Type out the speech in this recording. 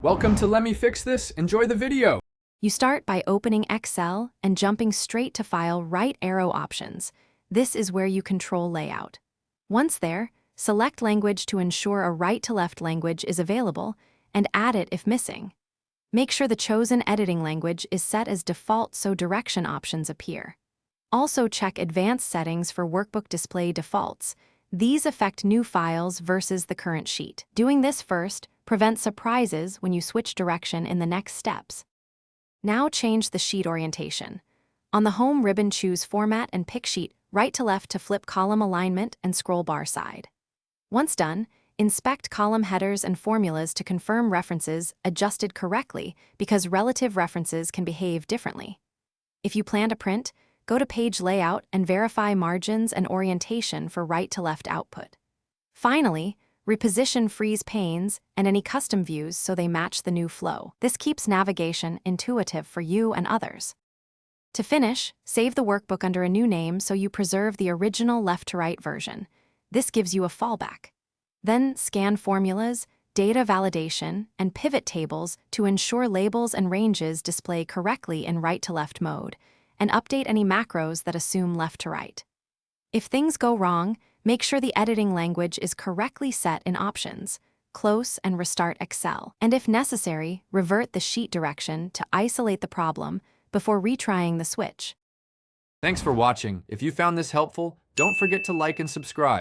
Welcome to Let Me Fix This. Enjoy the video. You start by opening Excel and jumping straight to File Right Arrow Options. This is where you control layout. Once there, select Language to ensure a right-to-left language is available, and add it if missing. Make sure the chosen editing language is set as default so direction options appear. Also check Advanced Settings for Workbook Display Defaults. These affect new files versus the current sheet. Doing this first prevents surprises when you switch direction in the next steps. Now change the sheet orientation. On the Home ribbon, choose Format and pick Sheet right to left to flip column alignment and scroll bar side. Once done, inspect column headers and formulas to confirm references adjusted correctly because relative references can behave differently. If you plan to print, go to Page Layout and verify margins and orientation for right-to-left output. Finally, reposition freeze panes and any custom views so they match the new flow. This keeps navigation intuitive for you and others. To finish, save the workbook under a new name so you preserve the original left-to-right version. This gives you a fallback. Then scan formulas, data validation, and pivot tables to ensure labels and ranges display correctly in right-to-left mode, and update any macros that assume left to right. If things go wrong, make sure the editing language is correctly set in Options, close and restart Excel. And if necessary, revert the sheet direction to isolate the problem before retrying the switch. Thanks for watching. If you found this helpful, don't forget to like and subscribe.